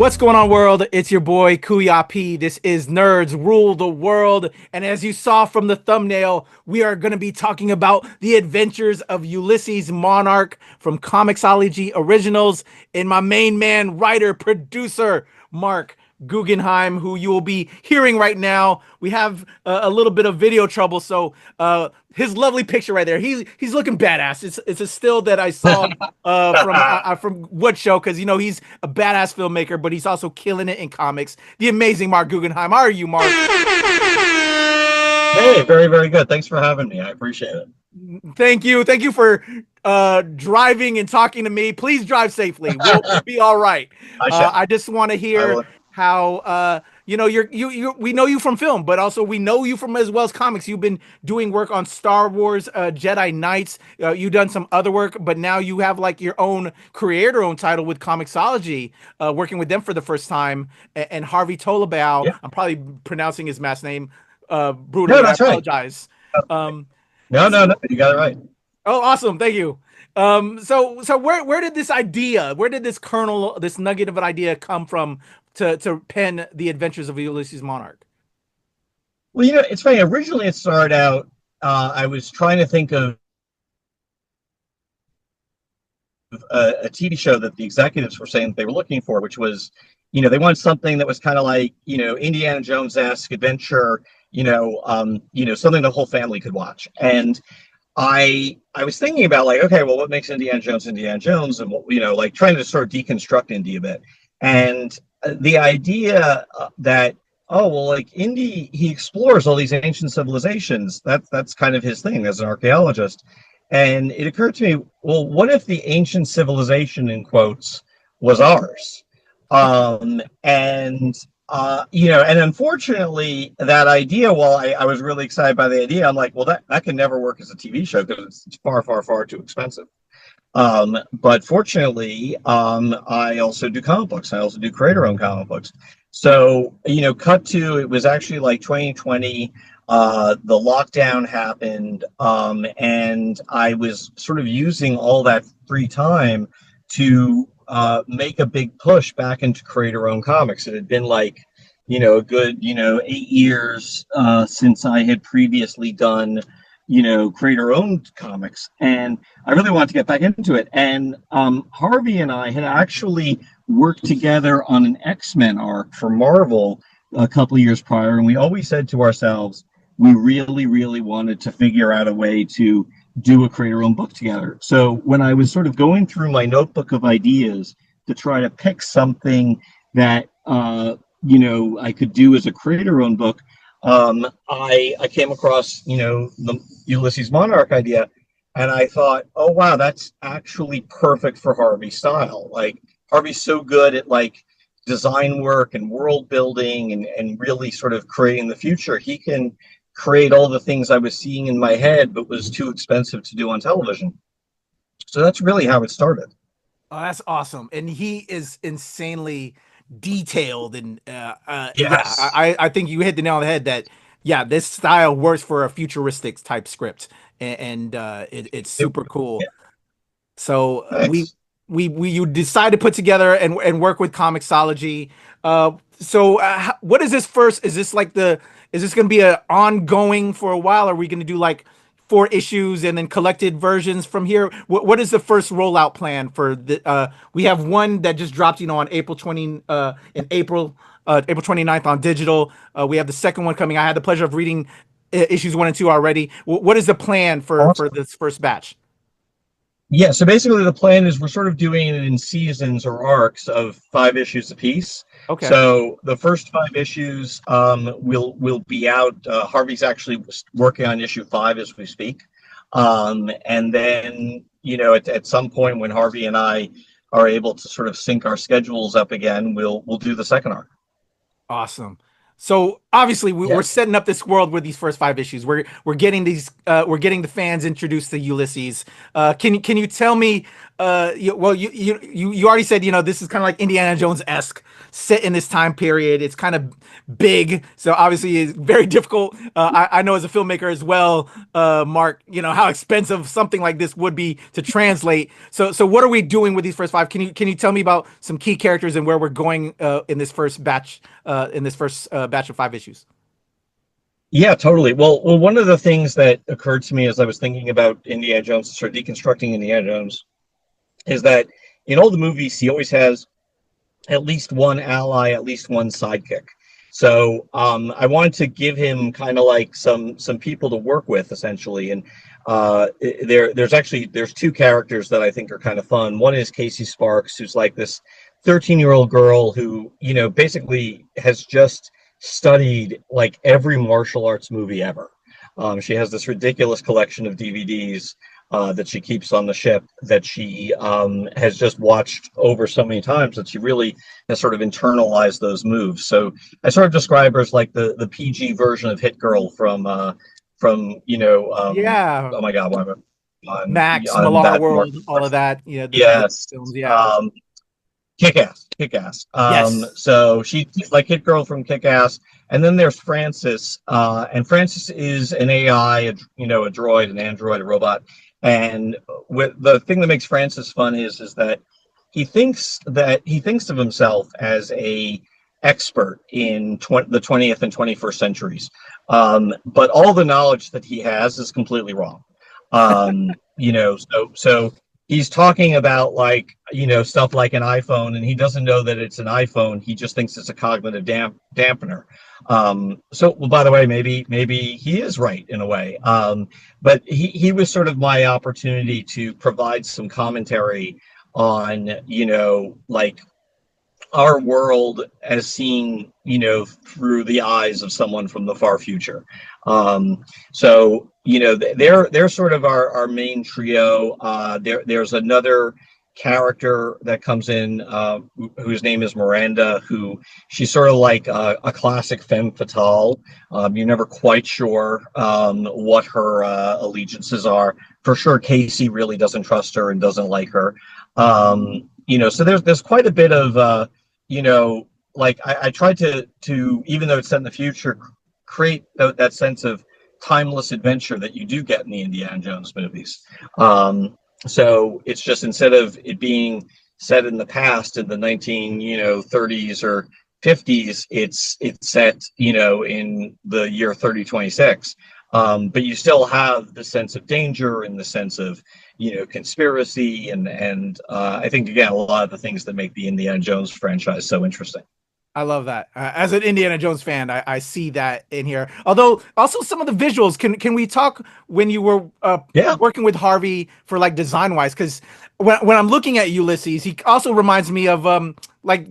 What's going on, world? It's your boy KUYA. This is Nerds Rule the World, and as you saw from the thumbnail, we are going to be talking about the Adventures of Ulysses Monarch from Comixology Originals, and my main man, writer, producer, Marc Guggenheim, who you will be hearing right now. We have a little bit of video trouble, so his lovely picture right there. He's looking badass. It's a still that I saw from what show, because he's a badass filmmaker, but he's also killing it in comics. The amazing Marc Guggenheim. How are you, Marc? Hey, very, very good. Thanks for having me. I appreciate it. Thank you for driving and talking to me. Please drive safely. We'll be all right. I just want to hear how we know you from film, but also we know you from as well as comics. You've been doing work on Star Wars, Jedi Knights. You've done some other work, but now you have like your own creator-owned title with Comixology, working with them for the first time. And Harvey Tolibao, yeah. I'm probably pronouncing his last name brutally. No, that's I apologize. Right. No, you got it right. Oh, awesome! Thank you. So where did this idea, where did this kernel, this nugget of an idea come from to pen the Adventures of Ulysses Monarch? Well, it's funny. Originally, it started out, I was trying to think of a TV show that the executives were saying that they were looking for, which was, they wanted something that was kind of like, Indiana Jones-esque adventure, something the whole family could watch. And I was thinking about like, okay, well, what makes Indiana Jones, and what, like trying to sort of deconstruct Indy a bit. And the idea that, oh, well, like Indy, he explores all these ancient civilizations. That's kind of his thing as an archaeologist. And it occurred to me, well, what if the ancient civilization, in quotes, was ours? And unfortunately, that idea, while I was really excited by the idea, I'm like, well, that can never work as a TV show because it's far, far, far too expensive. But fortunately, I also do comic books. I also do creator-owned comic books. So, cut to, it was actually like 2020, the lockdown happened, and I was sort of using all that free time to make a big push back into creator-owned comics. It had been like, a good, 8 years since I had previously done, creator-owned comics, and I really wanted to get back into it. And Harvey and I had actually worked together on an X-Men arc for Marvel a couple of years prior, and we always said to ourselves, we really, really wanted to figure out a way to do a creator-owned book together. So when I was sort of going through my notebook of ideas to try to pick something that I could do as a creator-owned book, I came across, the Ulysses Monarch idea, and I thought, oh, wow, that's actually perfect for Harvey's style. Like, Harvey's so good at, like, design work and world building and really sort of creating the future. He can create all the things I was seeing in my head, but was too expensive to do on television. So that's really how it started. Oh, that's awesome. And he is insanely detailed, and yes. I think you hit the nail on the head that this style works for a futuristic type script, and it's super cool. Yeah. So nice. you decide to put together and work with Comixology. So what is this first? Is this going to be an ongoing for a while? Or are we going to do like 4 issues and then collected versions from here? What is the first rollout plan for the? We have one that just dropped, on April 29th on digital. We have the second one coming. I had the pleasure of reading issues 1 and 2 already. What is the plan for this first batch? Yeah, so basically the plan is we're sort of doing it in seasons or arcs of 5 issues apiece. Okay. So the first 5 issues will be out. Harvey's actually working on issue 5 as we speak. And then, at some point when Harvey and I are able to sort of sync our schedules up again, we'll do the second arc. Awesome. So obviously we're setting up this world with these first 5 issues. We're getting these we're getting the fans introduced to Ulysses. Can you tell me You already said, this is kind of like Indiana Jones-esque, set in this time period. It's kind of big, so obviously it's very difficult. I know as a filmmaker as well, Mark, how expensive something like this would be to translate. So what are we doing with these first five? Can you tell me about some key characters and where we're going in this first batch of 5 issues? Yeah, totally. Well, one of the things that occurred to me as I was thinking about Indiana Jones, sort of deconstructing Indiana Jones, is that in all the movies he always has at least one ally, at least one sidekick. So I wanted to give him kind of like some people to work with, essentially. And there's two characters that I think are kind of fun. One is Casey Sparks, who's like this 13-year-old girl who, basically has just studied like every martial arts movie ever. She has this ridiculous collection of DVDs that she keeps on the ship that she has just watched over so many times that she really has sort of internalized those moves. So I sort of describe her as like the PG version of Hit Girl from Yeah, oh my God, why am I Max, on Millar that World, all of that. The yes. films. Yeah. Kick-Ass. Yes. So she's like Hit Girl from Kick-Ass, and then there's Francis, and Francis is an AI, a droid, an android, a robot. And the thing that makes Francis fun is that he thinks of himself as a expert in the 20th and 21st centuries, but all the knowledge that he has is completely wrong. So he's talking about like stuff like an iPhone, and he doesn't know that it's an iPhone. He just thinks it's a cognitive dampener. Well, by the way, maybe he is right in a way. But he was sort of my opportunity to provide some commentary on like our world as seen through the eyes of someone from the far future. So they're sort of our main trio. There's another character that comes in whose name is Miranda, who she's sort of like a classic femme fatale. You're never quite sure what her allegiances are. For sure, Casey really doesn't trust her and doesn't like her. So there's quite a bit of like I tried to even though it's set in the future, create that sense of timeless adventure that you do get in the Indiana Jones movies. So it's just, instead of it being set in the past in the 1930s or 50s, it's set in the year 3026. But you still have the sense of danger and the sense of conspiracy and I think again a lot of the things that make the Indiana Jones franchise so interesting. I love that. As an Indiana Jones fan, I see that in here. Although also some of the visuals, can we talk when you were working with Harvey for like design wise? Because when I'm looking at Ulysses, he also reminds me of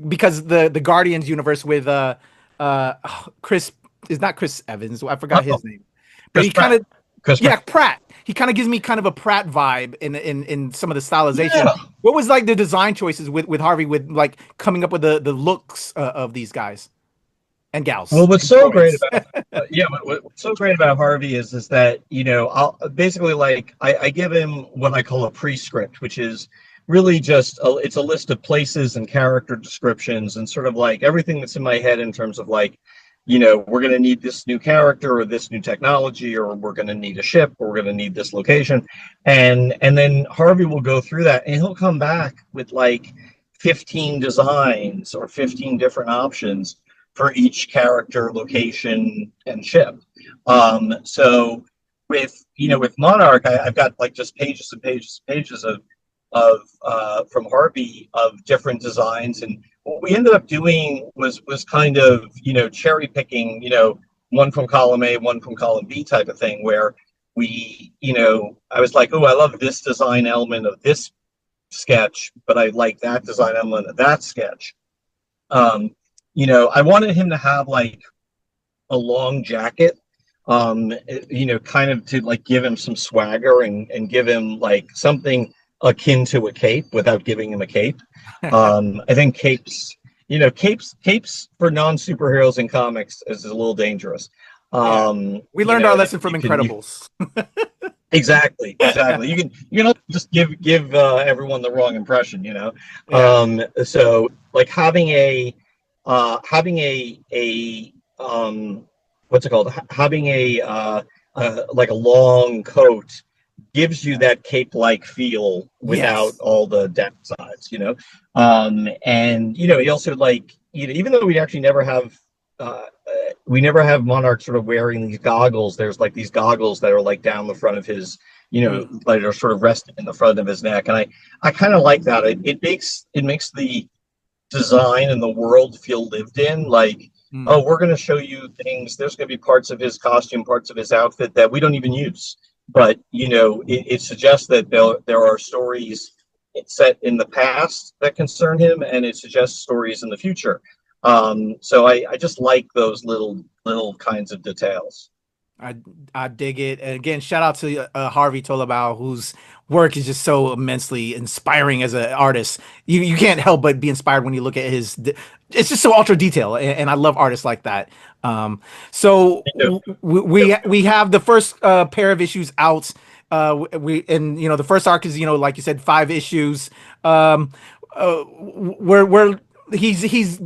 because the Guardians universe with Chris is not Chris Evans. I forgot his name, but he kind of Pratt. He kind of gives me kind of a Pratt vibe in some of the stylization. Yeah. What was like the design choices with Harvey, with like coming up with the looks of these guys and gals? Well, what's so great about what's so great about Harvey is that I'll basically like I give him what I call a prescript, which is really just it's a list of places and character descriptions and sort of like everything that's in my head in terms of like, we're going to need this new character or this new technology, or we're going to need a ship, or we're going to need this location. And then Harvey will go through that and he'll come back with like 15 designs or 15 different options for each character, location, and ship. So with Monarch, I've got like just pages and pages and pages of from Harvey of different designs, and what we ended up doing was kind of cherry picking, one from column A, one from column B type of thing, where we I was like, oh, I love this design element of this sketch, but I like that design element of that sketch. I wanted him to have like a long jacket, kind of to like give him some swagger and give him like something akin to a cape without giving him a cape. I think capes for non-superheroes in comics is a little dangerous. We learned our lesson from Incredibles. Exactly, exactly. You can just give everyone the wrong impression, you know. Yeah. So like having a what's it called? Having like a long coat gives you Yeah. that cape-like feel without Yes. all the downsides, you know. And you know, he also like even though we never have Monarch sort of wearing these goggles. There's like these goggles that are like down the front of his, Mm. that are sort of resting in the front of his neck, and I kind of like that. It makes the design and the world feel lived in. Like, Mm. oh, we're going to show you things. There's going to be parts of his costume, parts of his outfit that we don't even use, but it suggests that there are stories set in the past that concern him, and it suggests stories in the future. So I just like those little kinds of details. I I dig it. And again, shout out to Harvey Tolibao, whose work is just so immensely inspiring as an artist. You can't help but be inspired when you look at his. It's just so ultra detail, and I love artists like that. So we have the first pair of issues out. We and the first arc is like you said 5 issues. Where he's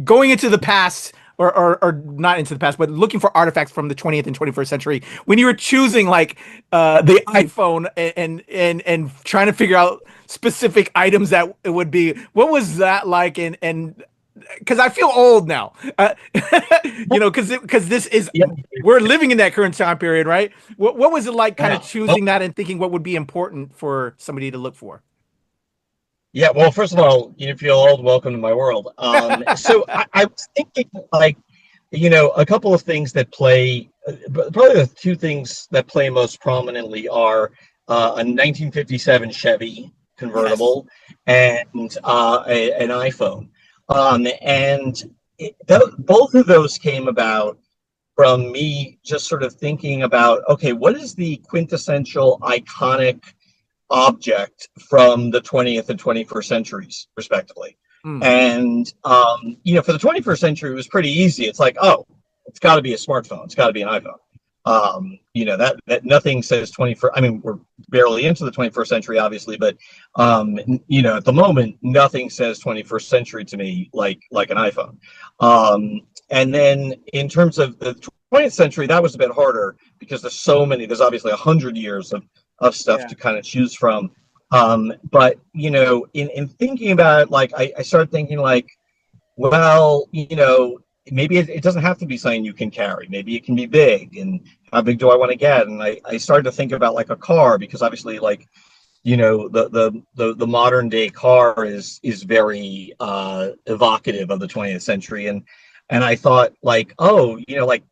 going into the past or not into the past, but looking for artifacts from the 20th and 21st century. When you were choosing like the iPhone and trying to figure out specific items that it would be, what was that like? And because I feel old now, because this is Yeah, we're living in that current time period, right? What was it like, kind of yeah. Well, choosing that and thinking what would be important for somebody to look for? yeah. Well, first of all, you feel old. Welcome to my world. So I was thinking, like, a couple of things that play. Probably the two things that play most prominently are a 1957 Chevy Yes. convertible and an iPhone. And both of those came about from me just sort of thinking about, okay, what is the quintessential iconic object from the 20th and 21st centuries, respectively? Mm. And, for the 21st century, it was pretty easy. It's like, oh, it's got to be a smartphone. It's got to be an iPhone. That nothing says 21st. I mean, we're barely into the 21st century, obviously, but at the moment, nothing says 21st century to me like an iPhone. And then in terms of the 20th century, that was a bit harder because there's obviously 100 years of stuff Yeah. to kind of choose from. But in thinking about it, like I started thinking like, well, maybe it doesn't have to be something you can carry. Maybe it can be big, and how big do I want to get? And I started to think about like a car, because obviously, like, the modern day car is very evocative of the 20th century, and I thought like, oh, like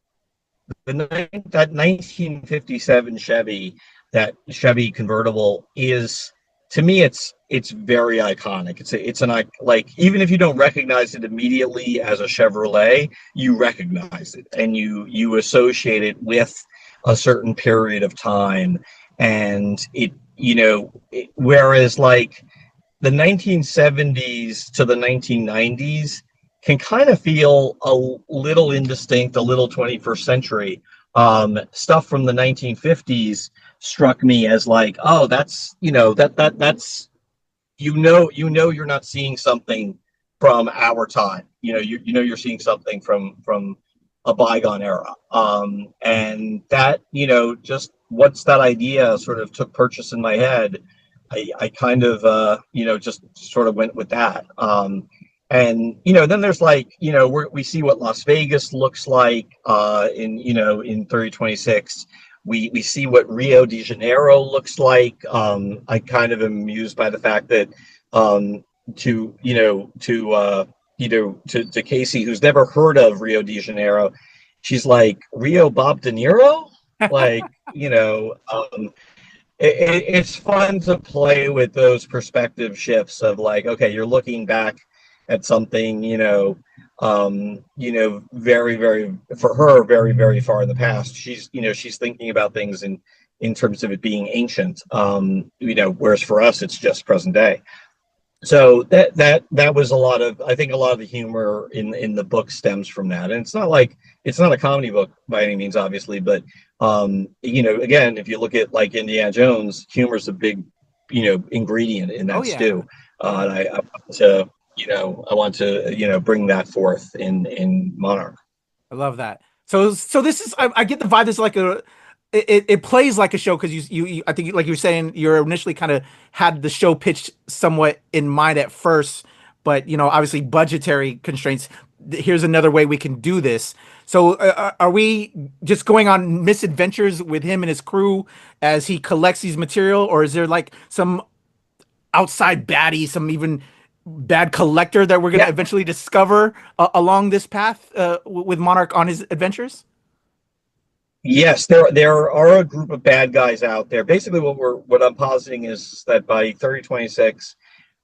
that 1957 Chevy, that Chevy convertible is, to me, it's very iconic. Like, even if you don't recognize it immediately as a Chevrolet, you recognize it and you associate it with a certain period of time. And whereas like the 1970s to the 1990s can kind of feel a little indistinct, a little 21st century. Stuff from the 1950s struck me as like, oh, that's you're not seeing something from our time. You're seeing something from a bygone era. And that, just once that idea sort of took purchase in my head, I kind of just sort of went with that. And then there's like, we see what Las Vegas looks like in 3026. We see what Rio de Janeiro looks like. I kind of am amused by the fact that to Casey, who's never heard of Rio de Janeiro, she's like, Rio Bob De Niro, like, it's fun to play with those perspective shifts of like, okay, you're looking back at something, very, very, for her, very, very far in the past. She's thinking about things in terms of it being ancient, whereas for us, it's just present day. So that was I think a lot of the humor in the book stems from that. And it's not a comedy book by any means, obviously, but Again, if you look at like Indiana Jones, humor is a big, ingredient in Oh that yeah, stew. yeah. And I want to, I want to, bring that forth in Monarch. I love that. So this is I get the vibe. This is like it plays like a show because I think like you were saying you're initially kind of had the show pitched somewhat in mind at first, but obviously budgetary constraints. Here's another way we can do this. So are we just going on misadventures with him and his crew as he collects these material, or is there like some outside baddie, some even bad collector that we're going to Yeah. eventually discover along this path with Monarch on his adventures? Yes, there are a group of bad guys out there. Basically, what I'm positing is that by 3026,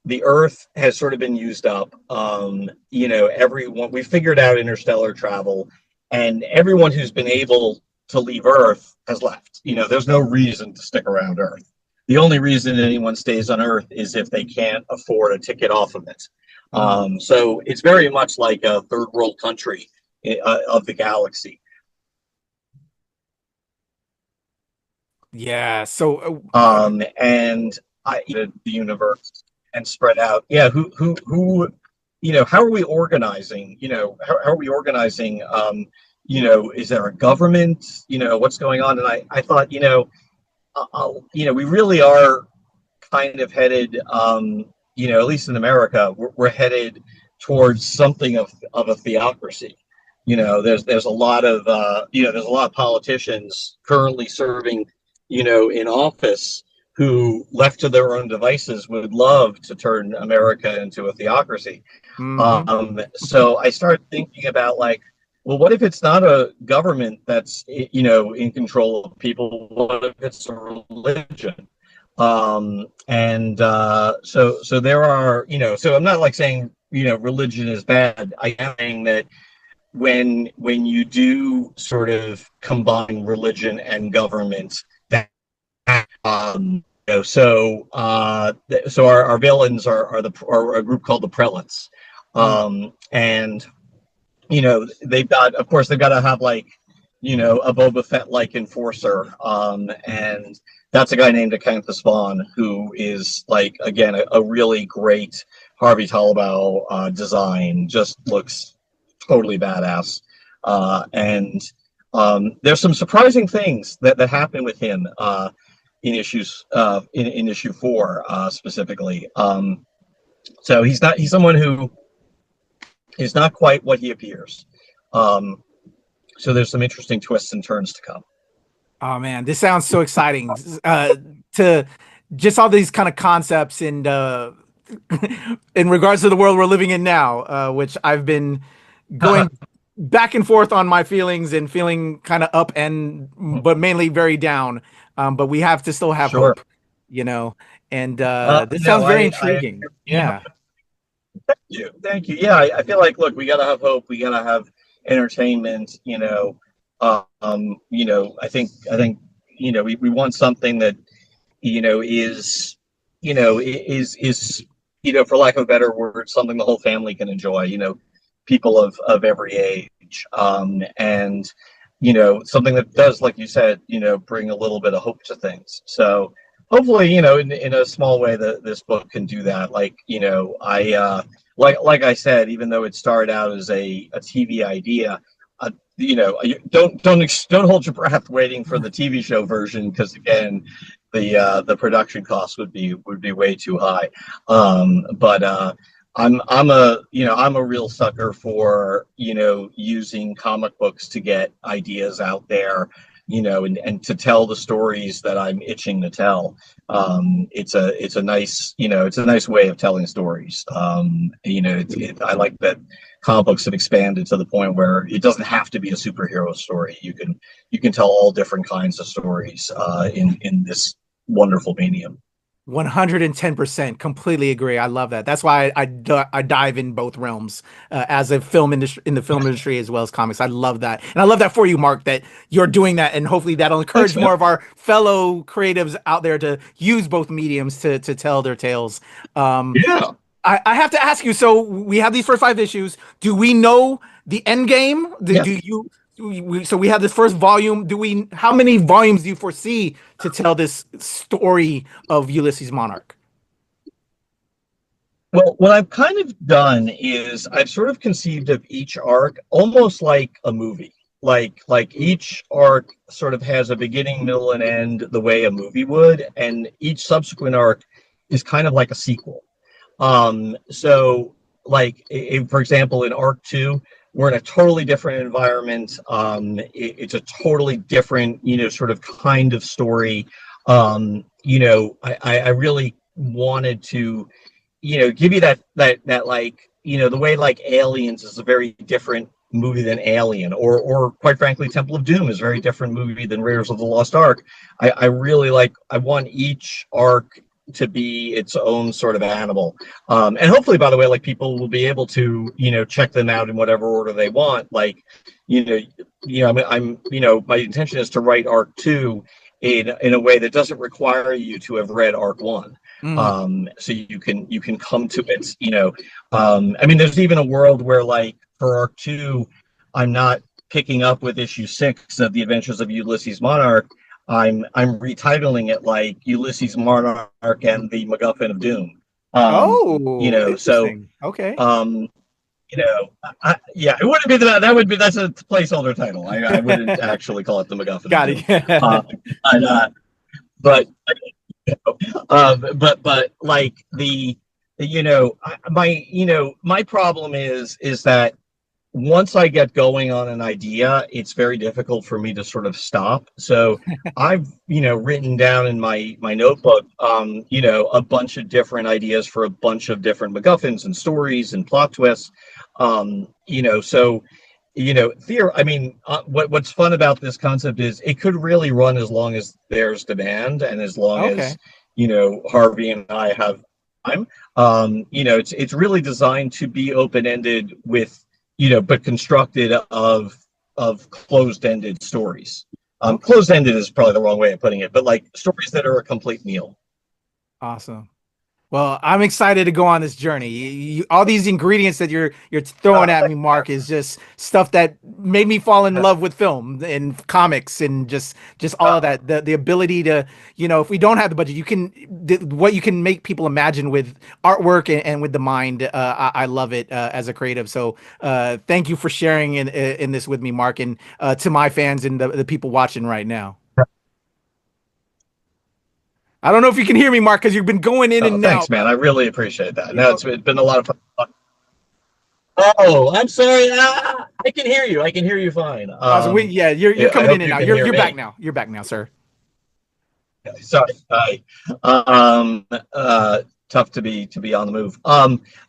the Earth has sort of been used up. Everyone we figured out interstellar travel, and everyone who's been able to leave Earth has left. There's no reason to stick around Earth. The only reason anyone stays on Earth is if they can't afford a ticket off of it. Mm. So it's very much like a third world country of the galaxy. Yeah. So, And the universe and spread out. Yeah, who, how are we organizing? How are we organizing? Is there a government? What's going on? And I thought, we really are kind of headed, at least in America, we're headed towards something of a theocracy. There's a lot of, there's a lot of politicians currently serving, in office who, left to their own devices, would love to turn America into a theocracy. mhm. So I started thinking about like, well, what if it's not a government that's, in control of people? What if it's a religion? So there are, so I'm not like saying, religion is bad. I am saying that when you do sort of combine religion and government, that so our villains are a group called the prelates, Mm. and they've got to have like a Boba Fett like enforcer, and that's a guy named Acantha Spawn, who is like again a really great Harvey Tolibao design. Just looks totally badass, and there's some surprising things that happen with him in issues in issue 4 specifically. So he's someone who is not quite what he appears. Um, so there's some interesting twists and turns to come. Oh man, this sounds so exciting. To just all these kind of concepts and in regards to the world we're living in now, which I've been going back and forth on my feelings and feeling kind of up and but mainly very down. But we have to still have Sure. hope, you know. And this No, sounds very I intriguing. Yeah. thank you. Yeah, I feel like, look, we gotta have hope. We gotta have entertainment. I think we want something that is for lack of a better word, something the whole family can enjoy. People of every age, and something that does, like you said, bring a little bit of hope to things. So hopefully, in a small way, that this book can do that. Like, like I said, even though it started out as a TV idea, don't hold your breath waiting for the TV show version, because again, the production costs would be way too high. But I'm a real sucker for using comic books to get ideas out there, and to tell the stories that I'm itching to tell. It's a nice way of telling stories. I like that comic books have expanded to the point where it doesn't have to be a superhero story. You can tell all different kinds of stories in this wonderful medium. 110% completely agree. I love that. That's why I dive in both realms as a film industry, in the film industry as well as comics. I love that. And I love that for you, Mark, that you're doing that, and hopefully that'll encourage Thanks, man. more of our fellow creatives out there to use both mediums to tell their tales. Um, Yeah. I have to ask you, so we have these first 5 issues. Do we know the end game? Yeah. Do you so we have this first volume. How many volumes do you foresee to tell this story of Ulysses Monarch? Well, what I've kind of done is I've sort of conceived of each arc almost like a movie. Like each arc sort of has a beginning, middle, and end the way a movie would, and each subsequent arc is kind of like a sequel. So like for example, in arc 2, we're in a totally different environment. It's a totally different, sort of kind of story. I really wanted to, give you that like, the way like Aliens is a very different movie than Alien, or quite frankly, Temple of Doom is a very different movie than Raiders of the Lost Ark. I want each arc to be its own sort of animal. And hopefully, by the way, like people will be able to, check them out in whatever order they want. Like, my intention is to write arc 2 in a way that doesn't require you to have read arc 1. So you can come to it, there's even a world where like for arc 2, I'm not picking up with issue 6 of the Adventures of Ulysses Monarch. I'm retitling it like Ulysses Monarch and the MacGuffin of Doom. So okay. It wouldn't be that's a placeholder title. I wouldn't actually call it the MacGuffin. Got it. But like my problem is that once I get going on an idea, it's very difficult for me to sort of stop. So I've, written down in my notebook, a bunch of different ideas for a bunch of different MacGuffins and stories and plot twists. What's fun about this concept is it could really run as long as there's demand and as long as, Harvey and I have time. It's really designed to be open-ended with, but constructed of closed-ended stories. Closed-ended is probably the wrong way of putting it, but like stories that are a complete meal. Awesome. Well, I'm excited to go on this journey. All these ingredients that you're throwing at me, Mark, is just stuff that made me fall in love with film and comics and just all of that. The ability to, if we don't have the budget, what you can make people imagine with artwork and with the mind. I love it as a creative. So thank you for sharing in this with me, Mark, and to my fans and the people watching right now. I don't know if you can hear me, Mark, because you've been going in and out. Thanks, man. I really appreciate that. No, it's been a lot of fun. Oh, I'm sorry. I can hear you. I can hear you fine. You're coming in and out. You're back now. You're back now, sir. Sorry. Tough to be on the move.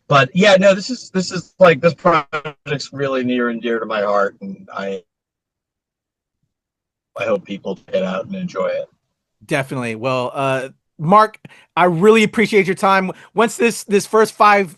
But yeah, no, this is like, this project's really near and dear to my heart, and I hope people get out and enjoy it. Definitely. Well, Mark, I really appreciate your time. Once this first 5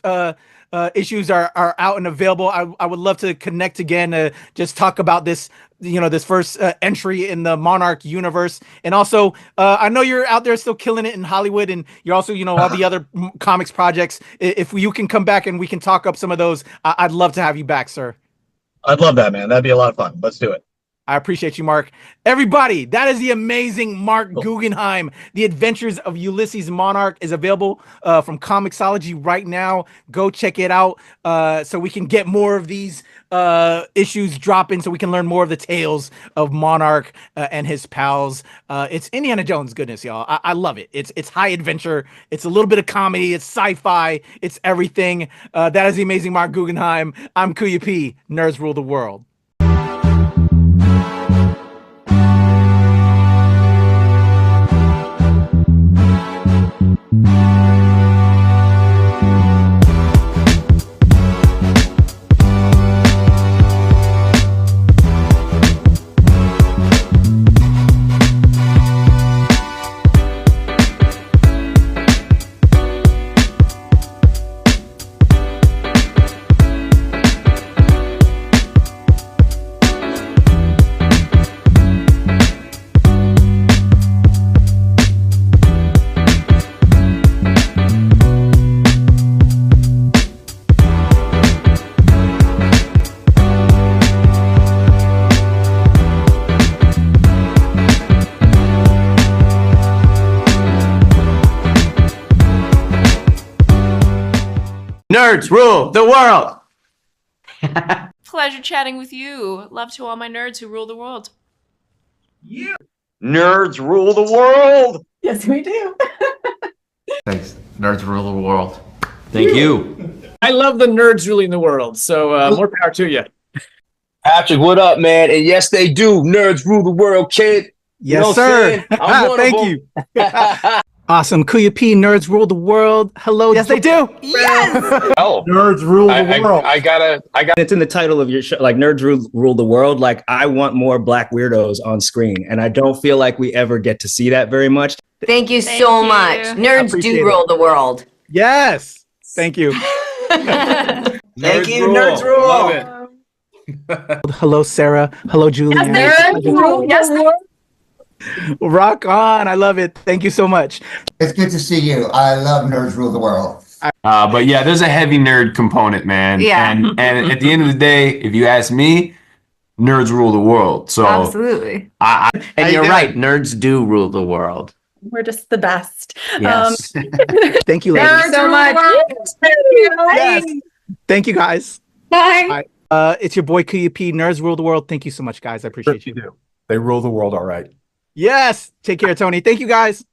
issues are out and available, I would love to connect again to just talk about this, this first entry in the Monarch universe. And also, I know you're out there still killing it in Hollywood, and you're also, all the other comics projects. If you can come back and we can talk up some of those, I'd love to have you back, sir. I'd love that, man. That'd be a lot of fun. Let's do it. I appreciate you, Mark. Everybody, that is the amazing Marc Guggenheim. The Adventures of Ulysses Monarch is available from Comixology right now. Go check it out so we can get more of these issues dropping, so we can learn more of the tales of Monarch and his pals. It's Indiana Jones goodness, y'all. I love it. It's high adventure. It's a little bit of comedy. It's sci-fi. It's everything. That is the amazing Marc Guggenheim. I'm KUYA P. Nerds rule the world. Nerds rule the world. Pleasure chatting with you. Love to all my nerds who rule the world. Nerds rule the world. Yes, we do. Thanks. Nerds rule the world. Thank you. I love the nerds ruling the world, so more power to you. Patrick, what up, man? And yes, they do. Nerds rule the world, kid. Yes, sir. Thank you. Awesome. KUYA P, nerds rule the world. Hello. Yes, they do. Oh, Nerds rule the world. I got. It's in the title of your show, like Nerds Rule the World. Like, I want more Black weirdos on screen, and I don't feel like we ever get to see that very much. Thank you so much. Nerds do rule the world. Yes. Thank you. Thank you, Nerds Rule. Love it. Hello, Sarah. Hello, Julian. Yes, Rock on. I love it. Thank you so much. It's good to see you. I love Nerds Rule the World. But yeah, there's a heavy nerd component, man. Yeah. And at the end of the day, if you ask me, nerds rule the world. So Absolutely. and you're right, nerds do rule the world. We're just the best. Yes. Thank you, ladies. So much. Yes. Thank you, guys. Bye. It's your boy KUYA P, nerds rule the world. Thank you so much, guys. I appreciate you. They rule the world all right. Yes. Take care, Tony. Thank you, guys.